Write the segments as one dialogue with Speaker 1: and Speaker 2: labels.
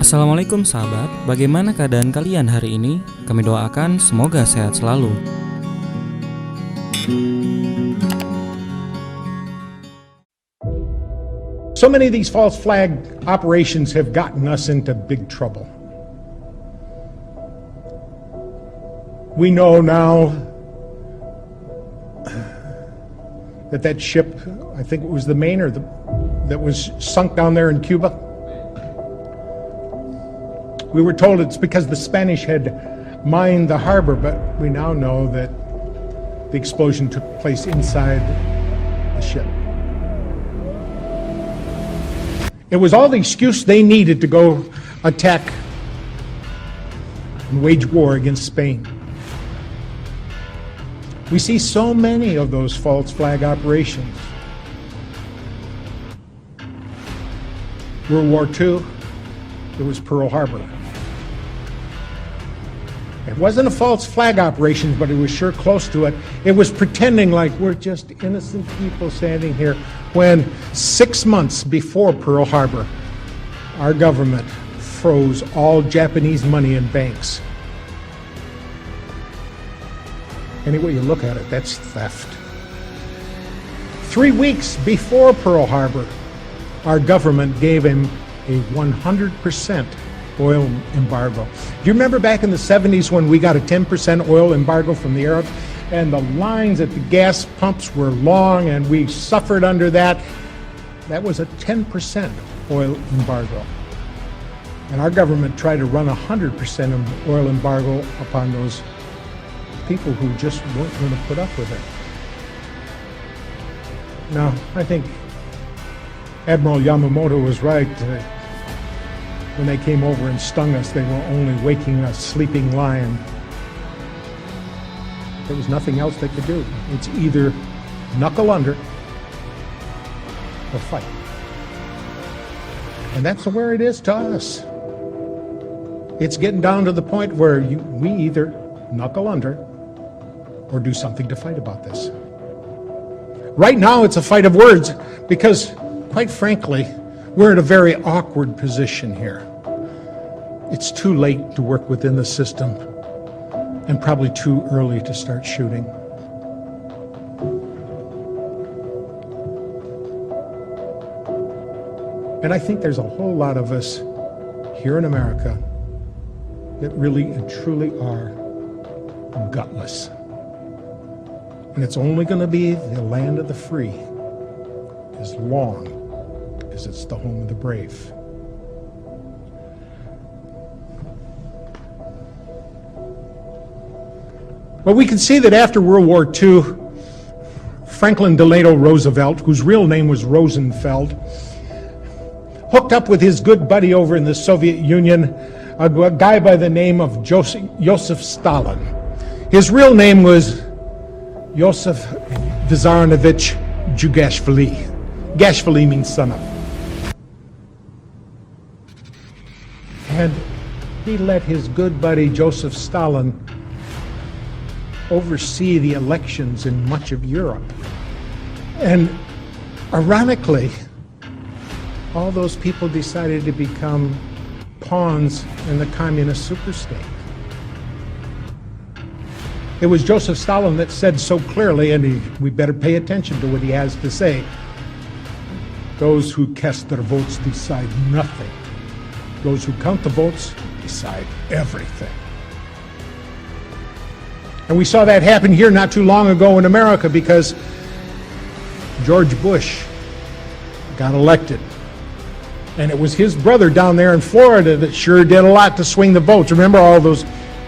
Speaker 1: Assalamualaikum sahabat, bagaimana keadaan kalian hari ini? Kami doakan semoga sehat selalu.
Speaker 2: So many of these false flag operations have gotten us into big trouble. We know now that ship, I think it was the Maine that was sunk down there in Cuba. We were told it's because the Spanish had mined the harbor, but we now know that the explosion took place inside the ship. It was all the excuse they needed to go attack and wage war against Spain. We see so many of those false flag operations. World War II, it was Pearl Harbor. It wasn't a false flag operation, but it was sure close to it. It was pretending like we're just innocent people standing here when 6 months before Pearl Harbor, our government froze all Japanese money in banks. Any way you look at it, that's theft. 3 weeks before Pearl Harbor, our government gave him a 100% oil embargo. Do you remember back in the 70s when we got a 10% oil embargo from the Arabs? And the lines at the gas pumps were long and we suffered under that. That was a 10% oil embargo. And our government tried to run 100% oil embargo upon those people who just weren't going to put up with it. Now, I think Admiral Yamamoto was right. When they came over and stung us, they were only waking a sleeping lion. There was nothing else they could do. It's either knuckle under or fight. And that's where it is to us. It's getting down to the point where we either knuckle under or do something to fight about this. Right now, it's a fight of words because, quite frankly, we're in a very awkward position here. It's too late to work within the system and probably too early to start shooting. And I think there's a whole lot of us here in America that really and truly are gutless. And it's only going to be the land of the free as long as it's the home of the brave. Well, we can see that after World War II, Franklin Delano Roosevelt, whose real name was Rosenfeld, hooked up with his good buddy over in the Soviet Union, a guy by the name of Joseph Stalin. His real name was Joseph Vissarionovich Jugashvili. Gashvili means son of. And he let his good buddy Joseph Stalin oversee the elections in much of Europe. And ironically, all those people decided to become pawns in the communist superstate. It was Joseph Stalin that said so clearly, and we better pay attention to what he has to say, those who cast their votes decide nothing. Those who count the votes decide everything. And we saw that happen here not too long ago in America because George Bush got elected. And it was his brother down there in Florida that sure did a lot to swing the votes. Remember all those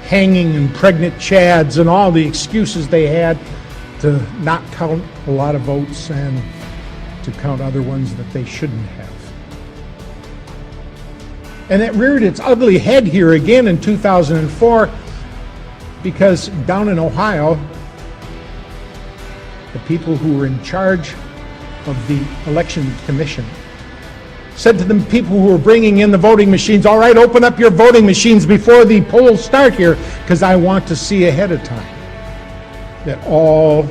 Speaker 2: hanging and pregnant chads and all the excuses they had to not count a lot of votes and to count other ones that they shouldn't have. And it reared its ugly head here again in 2004 because down in Ohio, the people who were in charge of the election commission said to the people who were bringing in the voting machines, all right, open up your voting machines before the polls start here because I want to see ahead of time that all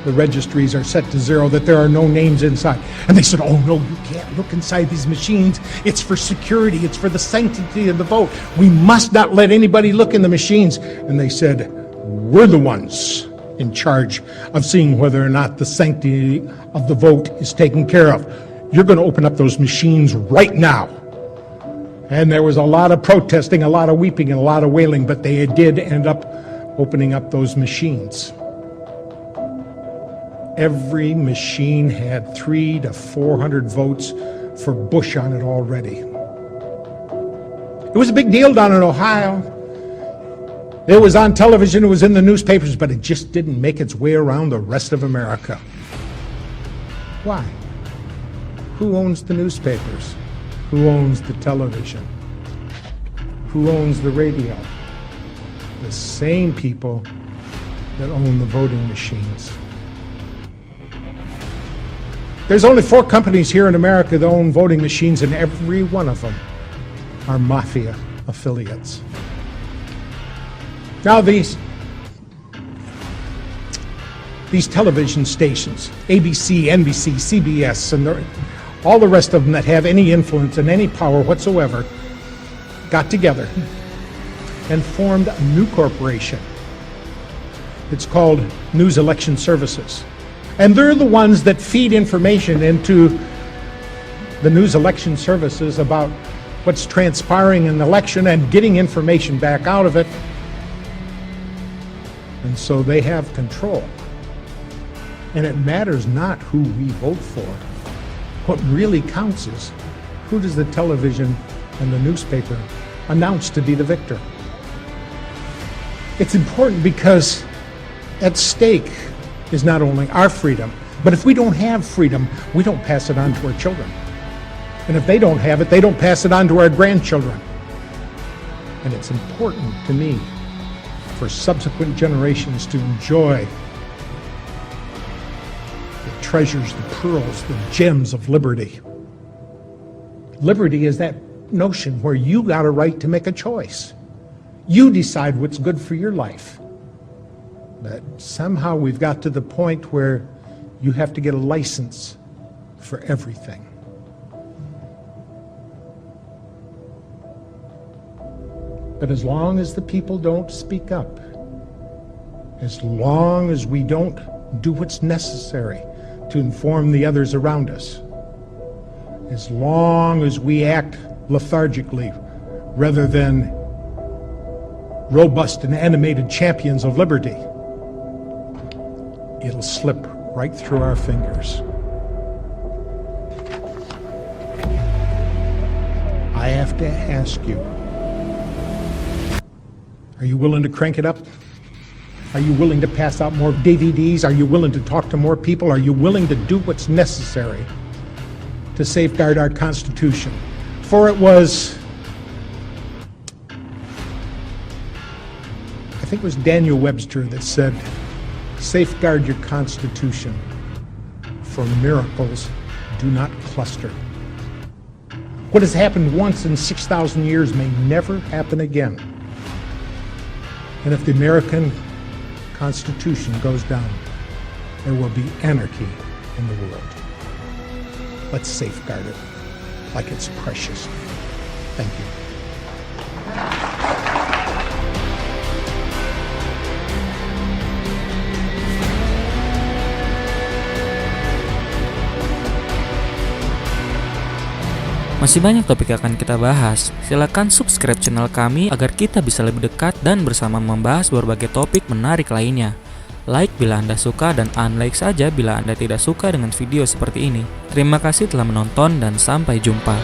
Speaker 2: the registries are set to zero, that there are no names inside. And they said, oh no, you can't look inside these machines. It's for security. It's for the sanctity of the vote. We must not let anybody look in the machines. And they said, we're the ones in charge of seeing whether or not the sanctity of the vote is taken care of. You're going to open up those machines right now. And there was a lot of protesting, a lot of weeping, and a lot of wailing, but they did end up opening up those machines. Every machine had 300 to 400 votes for Bush on it already. It was a big deal down in Ohio. It was on television, it was in the newspapers, but it just didn't make its way around the rest of America. Why? Who owns the newspapers? Who owns the television? Who owns the radio? The same people that own the voting machines. There's only 4 companies here in America that own voting machines, and every one of them are mafia affiliates. Now these television stations, ABC, NBC, CBS, and all the rest of them that have any influence and any power whatsoever, got together and formed a new corporation. It's called News Election Services. And they're the ones that feed information into the News Election Services about what's transpiring in the election and getting information back out of it. And so they have control. And it matters not who we vote for. What really counts is, who does the television and the newspaper announce to be the victor? It's important because at stake is not only our freedom, but if we don't have freedom, we don't pass it on to our children. And if they don't have it, they don't pass it on to our grandchildren. And it's important to me for subsequent generations to enjoy the treasures, the pearls, the gems of liberty. Liberty is that notion where you got a right to make a choice. You decide what's good for your life. But somehow we've got to the point where you have to get a license for everything. But as long as the people don't speak up, as long as we don't do what's necessary to inform the others around us, as long as we act lethargically rather than robust and animated champions of liberty, it'll slip right through our fingers. I have to ask you, are you willing to crank it up? Are you willing to pass out more DVDs? Are you willing to talk to more people? Are you willing to do what's necessary to safeguard our Constitution? For it was, I think it was Daniel Webster that said, safeguard your Constitution, for miracles do not cluster. What has happened once in 6,000 years may never happen again. And if the American Constitution goes down, there will be anarchy in the world. Let's safeguard it like it's precious. Thank you.
Speaker 1: Masih banyak topik yang akan kita bahas. Silakan subscribe channel kami agar kita bisa lebih dekat dan bersama membahas berbagai topik menarik lainnya. Like bila Anda suka dan unlike saja bila Anda tidak suka dengan video seperti ini. Terima kasih telah menonton dan sampai jumpa.